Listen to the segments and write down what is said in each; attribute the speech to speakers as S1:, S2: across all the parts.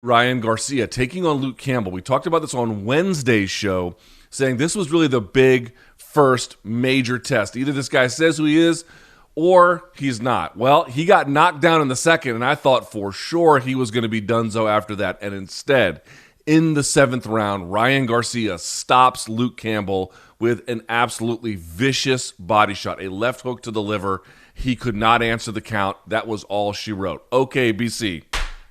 S1: Ryan Garcia taking on Luke Campbell. We talked about this on Wednesday's show, saying this was really the big first major test. Either this guy says who he is or he's not. Well, he got knocked down in the second, and I thought for sure he was going to be donezo after that. And instead, in the 7th round, Ryan Garcia stops Luke Campbell with an absolutely vicious body shot, a left hook to the liver. He could not answer the count. That was all she wrote. Okay, BC,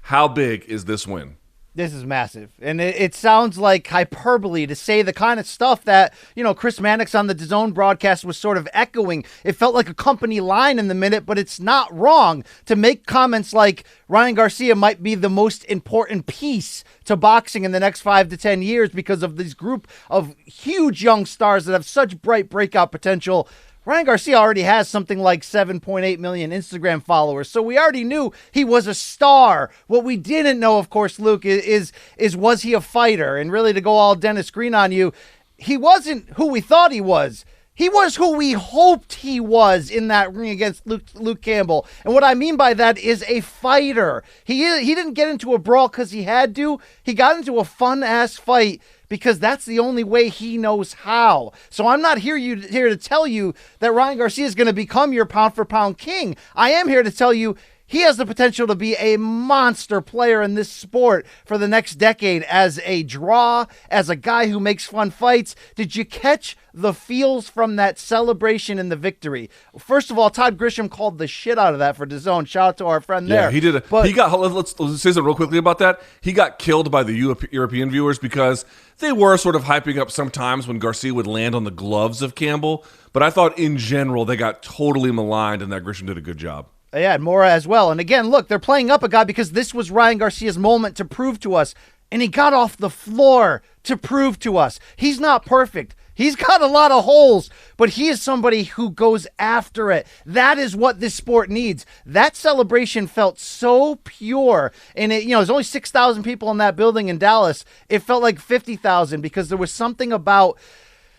S1: how big is this win?
S2: This is massive. And it sounds like hyperbole to say the kind of stuff that, Chris Mannix on the DAZN broadcast was sort of echoing. It felt like a company line in the minute, but it's not wrong to make comments like Ryan Garcia might be the most important piece to boxing in the next 5 to 10 years because of this group of huge young stars that have such bright breakout potential. Ryan Garcia already has something like 7.8 million Instagram followers, so we already knew he was a star. What we didn't know, of course, Luke, is was he a fighter? And really, to go all Dennis Green on you, he wasn't who we thought he was. He was who we hoped he was in that ring against Luke Campbell. And what I mean by that is a fighter. He didn't get into a brawl because he had to. He got into a fun-ass fight because that's the only way he knows how. So I'm not here to tell you that Ryan Garcia is going to become your pound-for-pound king. I am here to tell you he has the potential to be a monster player in this sport for the next decade as a draw, as a guy who makes fun fights. Did you catch the feels from that celebration in the victory? First of all, Todd Grisham called the shit out of that for DAZN. Shout out to our friend there.
S1: Yeah, he did. Let's say something real quickly about that. He got killed by the European viewers because they were sort of hyping up sometimes when Garcia would land on the gloves of Campbell. But I thought in general they got totally maligned and that Grisham did a good job.
S2: Yeah, and Mora as well. And again, look, they're playing up a guy because this was Ryan Garcia's moment to prove to us. And he got off the floor to prove to us. He's not perfect. He's got a lot of holes, but he is somebody who goes after it. That is what this sport needs. That celebration felt so pure. And there's only 6,000 people in that building in Dallas. It felt like 50,000 because there was something about,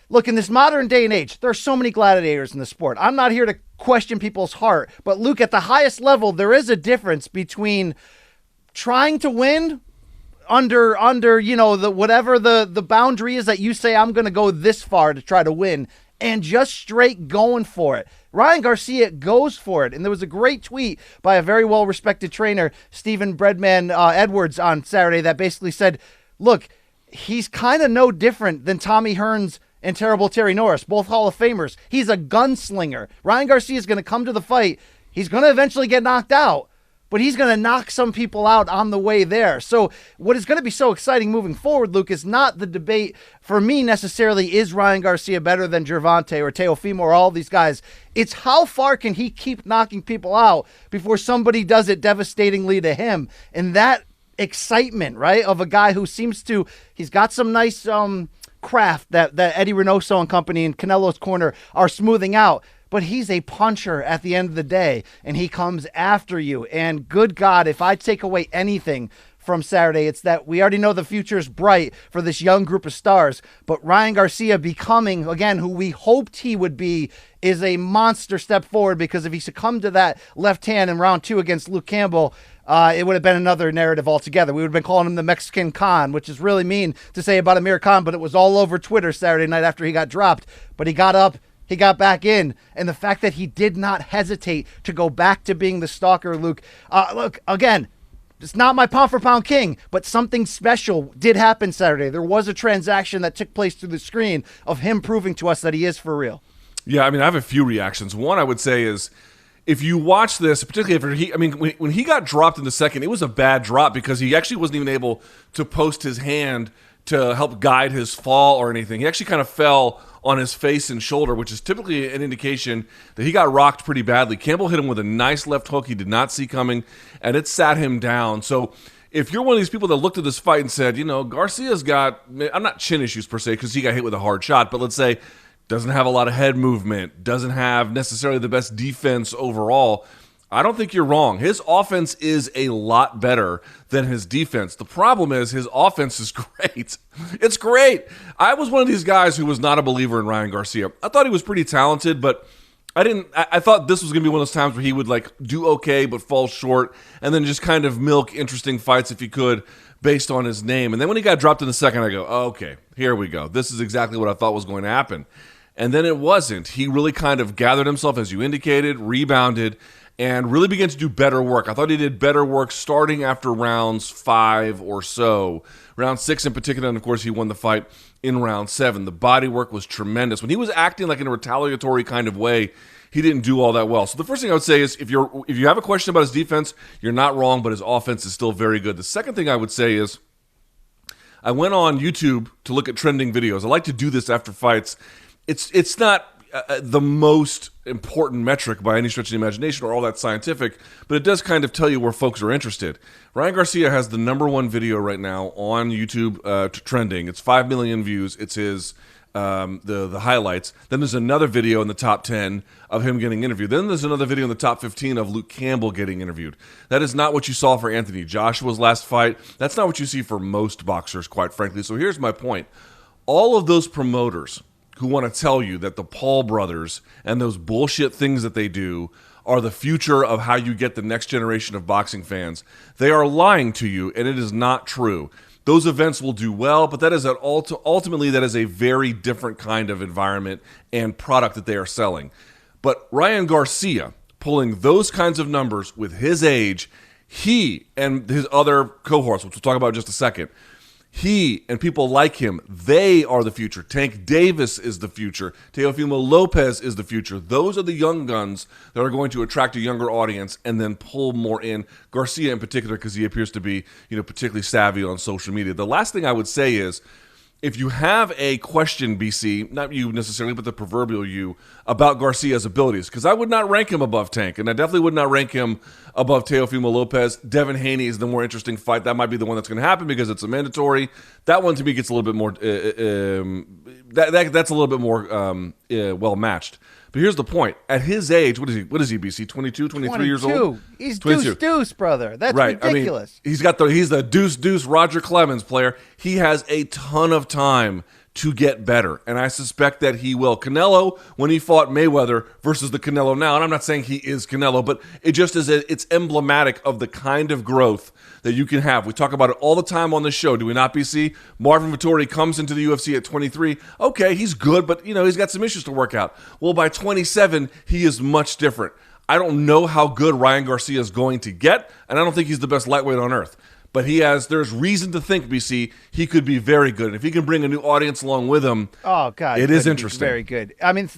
S2: look, in this modern day and age, there are so many gladiators in the sport. I'm not here to question people's heart, but Luke, at the highest level, there is a difference between trying to win under whatever the boundary is that you say I'm going to go this far to try to win, and just straight going for it. Ryan Garcia goes for it. And there was a great tweet by a very well-respected trainer, Stephen Breadman Edwards, on Saturday that basically said, look, he's kind of no different than Tommy Hearns and Terrible Terry Norris, both Hall of Famers. He's a gunslinger. Ryan Garcia is going to come to the fight. He's going to eventually get knocked out, but he's going to knock some people out on the way there. So what is going to be so exciting moving forward, Luke, is not the debate for me necessarily, is Ryan Garcia better than Gervonta or Teofimo or all these guys? It's how far can he keep knocking people out before somebody does it devastatingly to him? And that excitement, right, of a guy who seems to, he's got some nice craft that Eddie Reynoso and company in Canelo's corner are smoothing out. But he's a puncher at the end of the day, and he comes after you. And good God, if I take away anything from Saturday, it's that we already know the future is bright for this young group of stars. But Ryan Garcia becoming, again, who we hoped he would be, is a monster step forward, because if he succumbed to that left hand in round 2 against Luke Campbell, it would have been another narrative altogether. We would have been calling him the Mexican Khan, which is really mean to say about Amir Khan, but it was all over Twitter Saturday night after he got dropped. But he got up, he got back in, and the fact that he did not hesitate to go back to being the stalker, Luke. Look, again, it's not my pound-for-pound king, but something special did happen Saturday. There was a transaction that took place through the screen of him proving to us that he is for real.
S1: Yeah, I mean, I have a few reactions. One I would say is, if you watch this, particularly when he got dropped in the second, it was a bad drop because he actually wasn't even able to post his hand to help guide his fall or anything. He actually kind of fell on his face and shoulder, which is typically an indication that he got rocked pretty badly. Campbell hit him with a nice left hook he did not see coming, and it sat him down. So if you're one of these people that looked at this fight and said, Garcia's got, I'm not chin issues per se because he got hit with a hard shot, but let's say doesn't have a lot of head movement, doesn't have necessarily the best defense overall, I don't think you're wrong. His offense is a lot better than his defense. The problem is his offense is great. It's great. I was one of these guys who was not a believer in Ryan Garcia. I thought he was pretty talented, but I thought this was going to be one of those times where he would like do okay but fall short, and then just kind of milk interesting fights if he could based on his name. And then when he got dropped in the second, I go, oh, okay, here we go. This is exactly what I thought was going to happen. And then it wasn't. He really kind of gathered himself, as you indicated, rebounded, and really began to do better work. I thought he did better work starting after rounds 5 or so. Round 6 in particular, and of course he won the fight in round 7. The body work was tremendous. When he was acting like in a retaliatory kind of way, he didn't do all that well. So the first thing I would say is if you have a question about his defense, you're not wrong, but his offense is still very good. The second thing I would say is I went on YouTube to look at trending videos. I like to do this after fights. It's not the most important metric by any stretch of the imagination or all that scientific, but it does kind of tell you where folks are interested. Ryan Garcia has the #1 video right now on YouTube trending. It's 5 million views. It's his the highlights. Then there's another video in the top 10 of him getting interviewed. Then there's another video in the top 15 of Luke Campbell getting interviewed. That is not what you saw for Anthony Joshua's last fight. That's not what you see for most boxers, quite frankly. So here's my point. All of those promoters who want to tell you that the Paul brothers and those bullshit things that they do are the future of how you get the next generation of boxing fans, they are lying to you, and it is not true. Those events will do well, but that is ultimately that is a very different kind of environment and product that they are selling. But Ryan Garcia, pulling those kinds of numbers with his age, he and his other cohorts, which we'll talk about in just a second, he and people like him, they are the future. Tank Davis is the future. Teofimo Lopez is the future. Those are the young guns that are going to attract a younger audience and then pull more in. Garcia in particular, because he appears to be, particularly savvy on social media. The last thing I would say is, if you have a question, BC, not you necessarily, but the proverbial you, about Garcia's abilities, because I would not rank him above Tank, and I definitely would not rank him above Teofimo Lopez. Devin Haney is the more interesting fight. That might be the one that's going to happen because it's a mandatory. That one to me gets a little bit more, that's a little bit more well matched. But here's the point. At his age, what is he, BC? 22, 23 years old?
S2: He's 22. Deuce, brother. That's right. Ridiculous.
S1: I mean, he's the deuce Roger Clemens player. He has a ton of time to get better, and I suspect that he will. Canelo, when he fought Mayweather versus the Canelo now, and I'm not saying he is Canelo, but it just is it's emblematic of the kind of growth that you can have. We talk about it all the time on the show, do we not, BC? Marvin Vettori comes into the UFC at 23. Okay, he's good, but he's got some issues to work out. Well, by 27, he is much different. I don't know how good Ryan Garcia is going to get, and I don't think he's the best lightweight on earth. But there's reason to think, BC, he could be very good. And if he can bring a new audience along with him,
S2: oh God,
S1: it is interesting.
S2: Very good. I mean,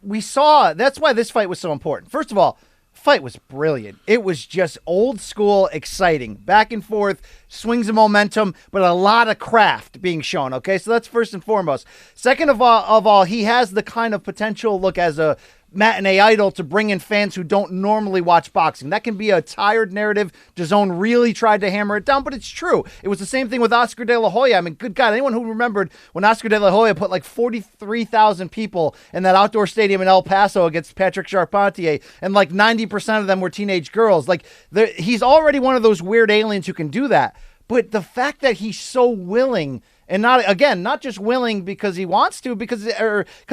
S2: we saw, that's why this fight was so important. First of all, fight was brilliant. It was just old school, exciting, back and forth, swings of momentum, but a lot of craft being shown. Okay, so that's first and foremost. Second of all, he has the kind of potential look as a matinee idol to bring in fans who don't normally watch boxing. That can be a tired narrative. DAZN really tried to hammer it down, but it's true. It was the same thing with Oscar De La Hoya. I mean, good God, anyone who remembered when Oscar De La Hoya put like 43,000 people in that outdoor stadium in El Paso against Patrick Charpentier, and like 90% of them were teenage girls. Like, he's already one of those weird aliens who can do that. But the fact that he's so willing, and not just willing because he wants to, because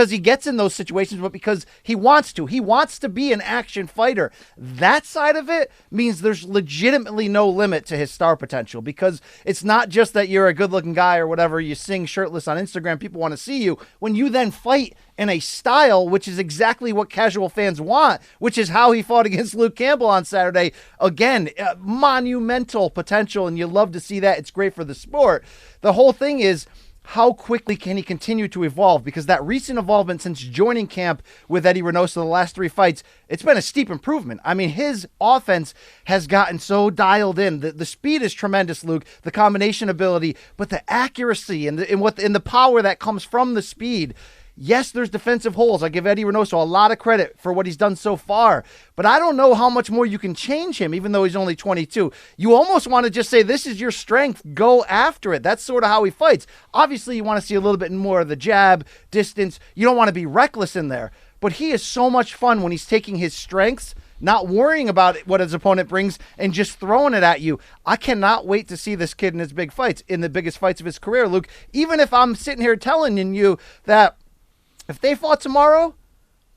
S2: he gets in those situations, but because he wants to. He wants to be an action fighter. That side of it means there's legitimately no limit to his star potential, because it's not just that you're a good-looking guy or whatever, you sing shirtless on Instagram, people want to see you. When you then fight in a style which is exactly what casual fans want, which is how he fought against Luke Campbell on Saturday. Again, monumental potential, and you love to see that. It's great for the sport. The whole thing is, how quickly can he continue to evolve? Because that recent involvement since joining camp with Eddie Reynoso, the last 3 fights, it's been a steep improvement. I mean, his offense has gotten so dialed in. The speed is tremendous, Luke, the combination ability, but the accuracy and the power that comes from the speed. Yes, there's defensive holes. I give Eddie Reynoso a lot of credit for what he's done so far, but I don't know how much more you can change him, even though he's only 22. You almost want to just say, this is your strength, go after it. That's sort of how he fights. Obviously, you want to see a little bit more of the jab, distance. You don't want to be reckless in there, but he is so much fun when he's taking his strengths, not worrying about what his opponent brings, and just throwing it at you. I cannot wait to see this kid in his big fights, in the biggest fights of his career, Luke. Even if I'm sitting here telling you that if they fought tomorrow,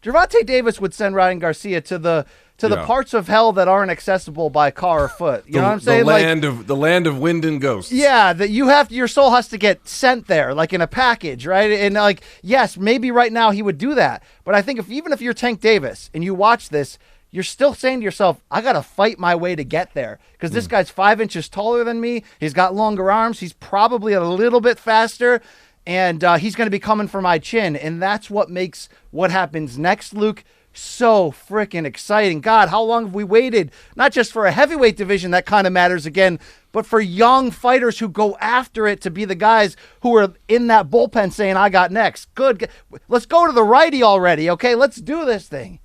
S2: Gervonta Davis would send Ryan Garcia to the parts of hell that aren't accessible by car or foot. You know what I'm saying?
S1: The land of wind and ghosts.
S2: Yeah, that your soul has to get sent there, like in a package, right? And like, yes, maybe right now he would do that. But I think even if you're Tank Davis and you watch this, you're still saying to yourself, I got to fight my way to get there because this guy's 5 inches taller than me. He's got longer arms. He's probably a little bit faster. And he's going to be coming for my chin. And that's what makes what happens next, Luke, so freaking exciting. God, how long have we waited? Not just for a heavyweight division that kind of matters again, but for young fighters who go after it to be the guys who are in that bullpen saying, I got next. Good. Let's go to the righty already, okay? Let's do this thing.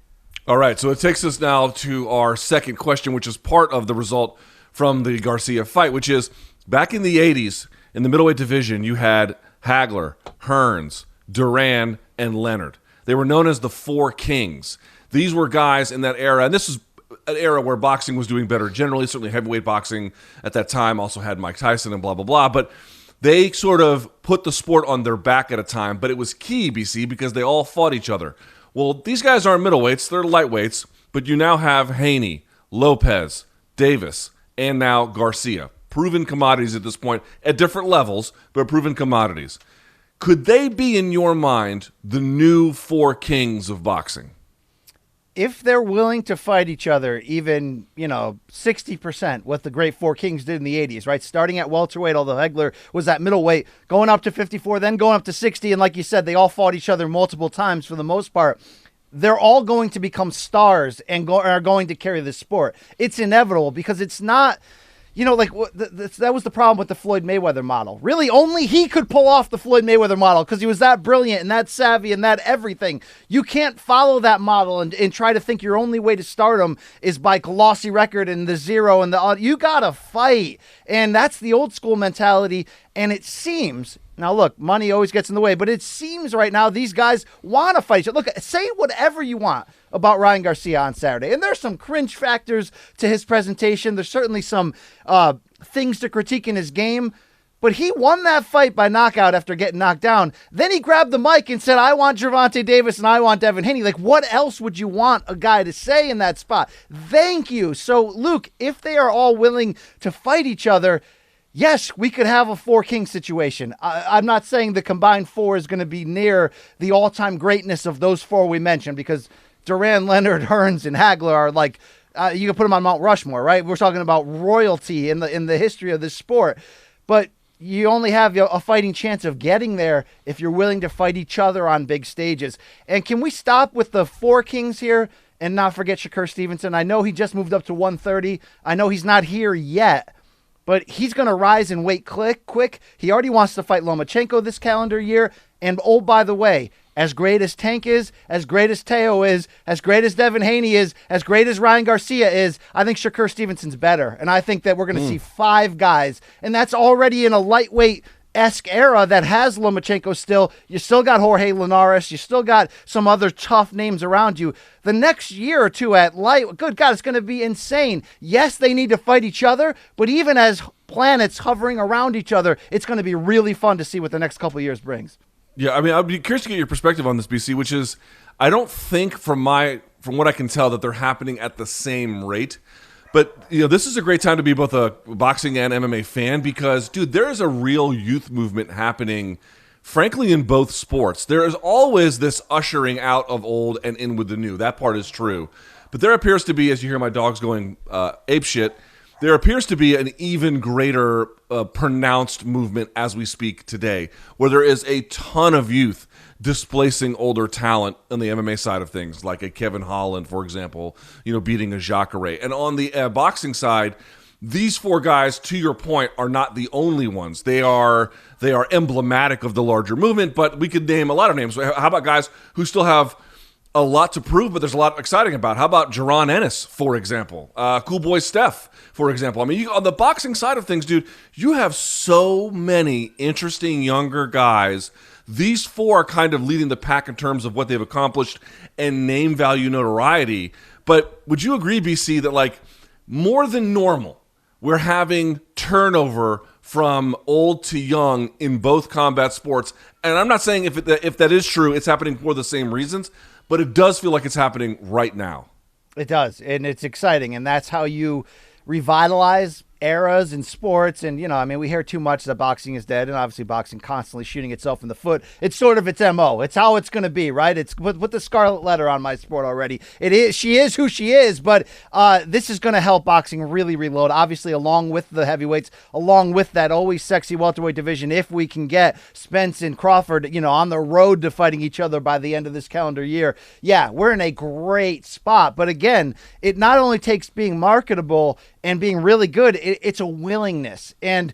S1: All right, so it takes us now to our second question, which is part of the result from the Garcia fight, which is back in the 80s, in the middleweight division, you had Hagler, Hearns, Duran, and Leonard. They were known as the Four Kings. These were guys in that era, and this is an era where boxing was doing better generally. Certainly heavyweight boxing at that time also had Mike Tyson and blah, blah, blah. But they sort of put the sport on their back at a time. But it was key, BC, because they all fought each other. Well, these guys aren't middleweights. They're lightweights. But you now have Haney, Lopez, Davis, and now Garcia. Proven commodities at this point at different levels, but proven commodities. Could they be, in your mind, the new Four Kings of boxing?
S2: If they're willing to fight each other, even, 60%, what the great Four Kings did in the 80s, right? Starting at welterweight, although Hegler was at middleweight, going up to 54, then going up to 60. And like you said, they all fought each other multiple times for the most part. They're all going to become stars and are going to carry the sport. It's inevitable because it's not... that was the problem with the Floyd Mayweather model. Really, only he could pull off the Floyd Mayweather model because he was that brilliant and that savvy and that everything. You can't follow that model and try to think your only way to stardom is by glossy record and the zero and the... You got to fight. And that's the old school mentality. And it seems... Now, look, money always gets in the way, but it seems right now these guys want to fight each other. Look, say whatever you want about Ryan Garcia on Saturday. And there's some cringe factors to his presentation. There's certainly some things to critique in his game. But he won that fight by knockout after getting knocked down. Then he grabbed the mic and said, I want Gervonta Davis and I want Devin Haney. Like, what else would you want a guy to say in that spot? Thank you. So, Luke, if they are all willing to fight each other, yes, we could have a Four King situation. I'm not saying the combined four is going to be near the all-time greatness of those four we mentioned because Duran, Leonard, Hearns, and Hagler are like, you can put them on Mount Rushmore, right? We're talking about royalty in the history of this sport. But you only have a fighting chance of getting there if you're willing to fight each other on big stages. And can we stop with the Four Kings here and not forget Shakur Stevenson? I know he just moved up to 130. I know he's not here yet. But he's going to rise in weight quick. He already wants to fight Lomachenko this calendar year. And, oh, by the way, as great as Tank is, as great as Teo is, as great as Devin Haney is, as great as Ryan Garcia is, I think Shakur Stevenson's better. And I think that we're going to see five guys. And that's already in a lightweight-esque era that has Lomachenko still. You still got Jorge Linares. You still got some other tough names around you. The next year or two at light, good God, it's going to be insane. Yes, they need to fight each other, but even as planets hovering around each other, it's going to be really fun to see what the next couple of years brings.
S1: Yeah, I mean, I'd be curious to get your perspective on this, BC, which is, I don't think from what I can tell that they're happening at the same rate. But, this is a great time to be both a boxing and MMA fan because, dude, there is a real youth movement happening, frankly, in both sports. There is always this ushering out of old and in with the new. That part is true. But there appears to be, as you hear my dogs going apeshit, there appears to be an even greater pronounced movement as we speak today, where there is a ton of youth displacing older talent on the MMA side of things, like a Kevin Holland, for example, beating a Jacare. And on the boxing side, these four guys, to your point, are not the only ones. They are emblematic of the larger movement, but we could name a lot of names. How about guys who still have a lot to prove, but there's a lot exciting about? How about Jaron Ennis, for example? Cool Boy Steph, for example. I mean, on the boxing side of things, dude, you have so many interesting younger guys. These four are kind of leading the pack in terms of what they've accomplished and name value notoriety. But would you agree, BC, that more than normal, we're having turnover from old to young in both combat sports? And I'm not saying if that is true, it's happening for the same reasons. but it does feel like it's happening right now.
S2: It does, and it's exciting, and that's how you revitalize eras in sports. And, we hear too much that boxing is dead, and obviously boxing constantly shooting itself in the foot. It's sort of its MO. It's how it's going to be, right? It's put the scarlet letter on my sport already. She is who she is, but this is going to help boxing really reload, obviously, along with the heavyweights, along with that always sexy welterweight division. If we can get Spence and Crawford, on the road to fighting each other by the end of this calendar year, yeah, we're in a great spot. But again, it not only takes being marketable and being really good, it's a willingness. And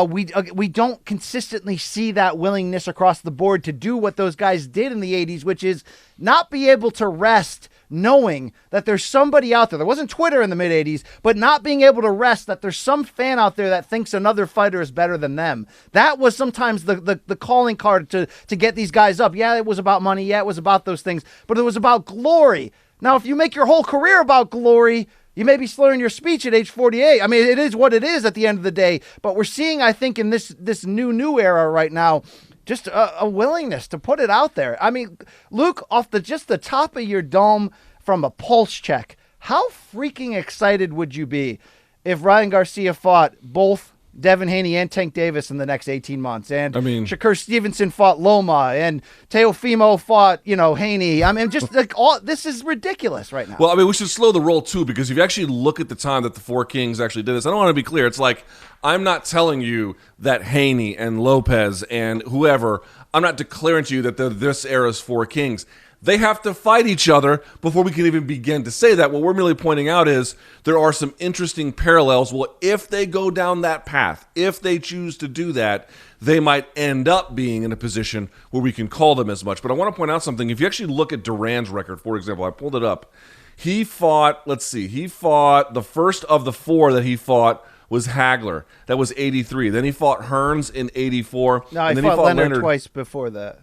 S2: we don't consistently see that willingness across the board to do what those guys did in the 80s, which is not be able to rest knowing that there's somebody out there. There wasn't Twitter in the mid-'80s, but not being able to rest that there's some fan out there that thinks another fighter is better than them. That was sometimes the calling card to get these guys up. Yeah, it was about money. Yeah, it was about those things. But it was about glory. Now, if you make your whole career about glory, you may be slurring your speech at age 48. I mean, it is what it is at the end of the day. But we're seeing, I think, in this new era right now, just a willingness to put it out there. I mean, Luke, off just the top of your dome from a pulse check, how freaking excited would you be if Ryan Garcia fought both Devin Haney and Tank Davis in the next 18 months, and Shakur Stevenson fought Loma, and Teofimo fought, Haney. I mean, just like this is ridiculous right now.
S1: Well, we should slow the roll too, because if you actually look at the time that the Four Kings actually did this, I don't want to be clear. It's like, I'm not telling you that Haney and Lopez and whoever, I'm not declaring to you that they're this era's Four Kings. They have to fight each other before we can even begin to say that. What we're merely pointing out is there are some interesting parallels. Well, if they go down that path, if they choose to do that, they might end up being in a position where we can call them as much. But I want to point out something. If you actually look at Duran's record, for example, I pulled it up. He fought the first of the four that he fought was Hagler. That was 83. Then he fought Hearns in 84.
S2: No, and then he fought Leonard twice before that.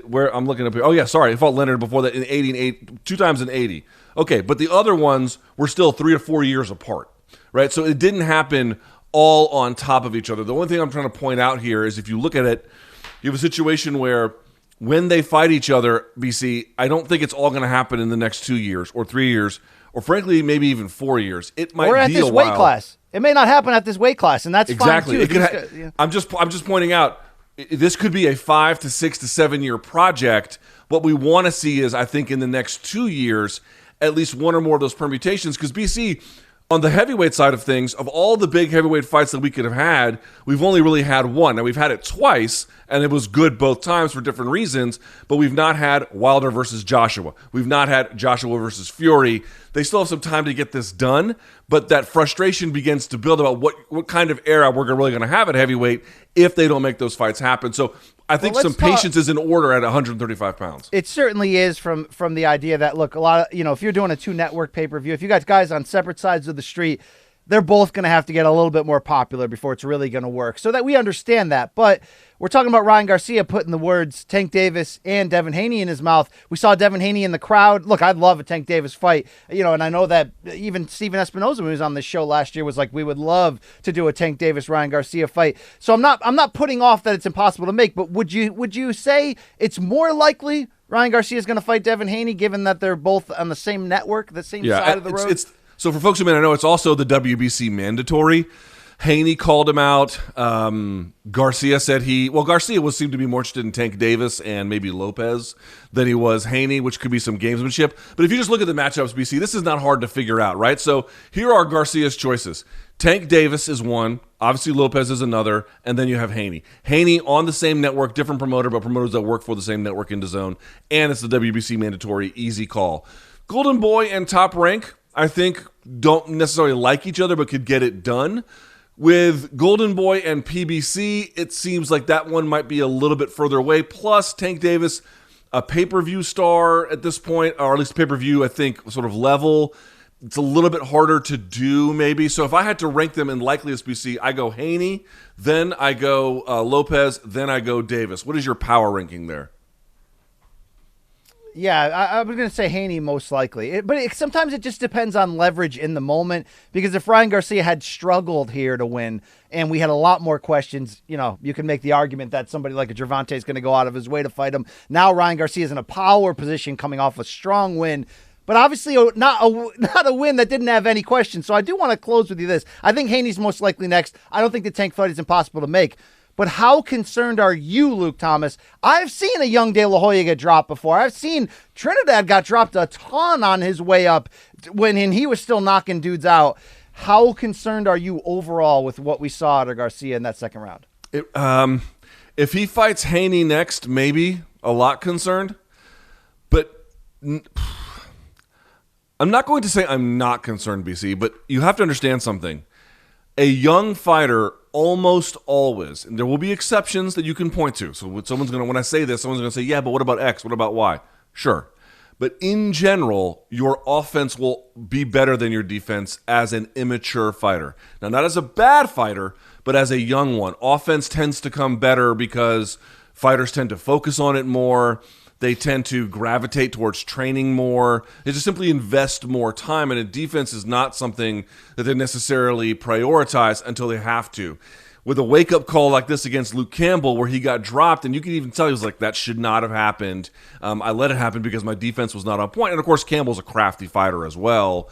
S1: Where I'm looking up here. Oh, yeah, sorry. He fought Leonard before that in 80 and 8, two times in 80. Okay, but the other ones were still 3 or 4 years apart, right? So it didn't happen all on top of each other. The only thing I'm trying to point out here is if you look at it, you have a situation where when they fight each other, BC, I don't think it's all going to happen in the next 2 years or 3 years or, frankly, maybe even 4 years. It might be a while. Or at
S2: this weight class. It may not happen at this weight class, and that's
S1: exactly.
S2: fine, too.
S1: I'm just pointing out, this could be a 5 to 6 to 7 year project. What we want to see is, I think, in the next 2 years, at least one or more of those permutations. Because BC, on the heavyweight side of things, of all the big heavyweight fights that we could have had, we've only really had one. Now, we've had it twice, and it was good both times for different reasons, but we've not had Wilder versus Joshua. We've not had Joshua versus Fury. They still have some time to get this done, but that frustration begins to build about what kind of era we're really going to have at heavyweight if they don't make those fights happen. So I think some patience is in order at 135 pounds.
S2: It certainly is from the idea that, look, a lot of, if you're doing a 2-network pay-per-view, if you got guys on separate sides of the street, they're both going to have to get a little bit more popular before it's really going to work. So that we understand that. But we're talking about Ryan Garcia putting the words Tank Davis and Devin Haney in his mouth. We saw Devin Haney in the crowd. Look, I'd love a Tank Davis fight. And I know that even Steven Espinoza, who was on this show last year, was like, we would love to do a Tank Davis Ryan Garcia fight. So I'm not putting off that it's impossible to make, but would you say it's more likely Ryan Garcia is going to fight Devin Haney, given that they're both on the same network, the same side of the road?
S1: So for folks who may not know, it's also the WBC mandatory. Haney called him out. Garcia said Garcia seemed to be more interested in Tank Davis and maybe Lopez than he was Haney, which could be some gamesmanship. But if you just look at the matchups, BC, this is not hard to figure out, right? So here are Garcia's choices. Tank Davis is one. Obviously, Lopez is another. And then you have Haney. Haney on the same network, different promoter, but promoters that work for the same network in DAZN. And it's the WBC mandatory, easy call. Golden Boy and Top Rank, I think, don't necessarily like each other, but could get it done. With Golden Boy and PBC, it seems like that one might be a little bit further away. Plus, Tank Davis, a pay-per-view star at this point, or at least pay-per-view, I think, sort of level. It's a little bit harder to do, maybe. So if I had to rank them in likeliest, BC, I go Haney, then I go Lopez, then I go Davis. What is your power ranking there?
S2: Yeah, I was going to say Haney most likely. Sometimes it just depends on leverage in the moment, because if Ryan Garcia had struggled here to win and we had a lot more questions, you can make the argument that somebody like a Gervonta is going to go out of his way to fight him. Now Ryan Garcia is in a power position coming off a strong win, but obviously not a win that didn't have any questions. So I do want to close with you this. I think Haney's most likely next. I don't think the tank fight is impossible to make. But how concerned are you, Luke Thomas? I've seen a young De La Hoya get dropped before. I've seen Trinidad got dropped a ton on his way up when he was still knocking dudes out. How concerned are you overall with what we saw out of Garcia in that second round?
S1: If he fights Haney next, maybe a lot concerned. But I'm not going to say I'm not concerned, BC, but you have to understand something. A young fighter almost always, and there will be exceptions that you can point to. So when I say this, someone's going to say, yeah, but what about X? What about Y? Sure. But in general, your offense will be better than your defense as an immature fighter. Now, not as a bad fighter, but as a young one. Offense tends to come better because fighters tend to focus on it more. They tend to gravitate towards training more. They just simply invest more time, and a defense is not something that they necessarily prioritize until they have to. With a wake-up call like this against Luke Campbell, where he got dropped, and you can even tell he was like, that should not have happened. I let it happen because my defense was not on point. And, of course, Campbell's a crafty fighter as well.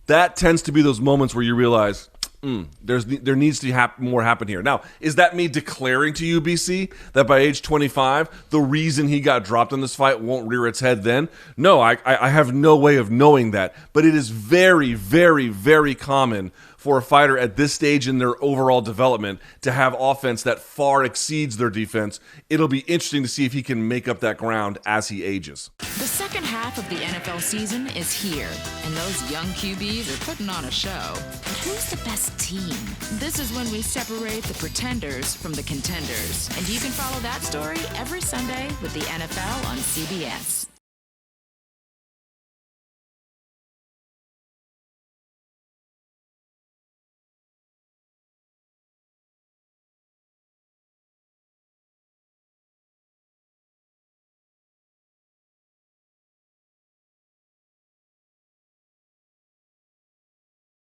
S1: That tends to be those moments where you realize, there needs to be more happen here. Now, is that me declaring to you, BC, that by age 25, the reason he got dropped in this fight won't rear its head then? No, I have no way of knowing that. But it is very, very, very common for a fighter at this stage in their overall development to have offense that far exceeds their defense. It'll be interesting to see if he can make up that ground as he ages.
S3: The second half of the NFL season is here, and those young QBs are putting on a show. But who's the best team? This is when we separate the pretenders from the contenders. And you can follow that story every Sunday with the NFL on CBS.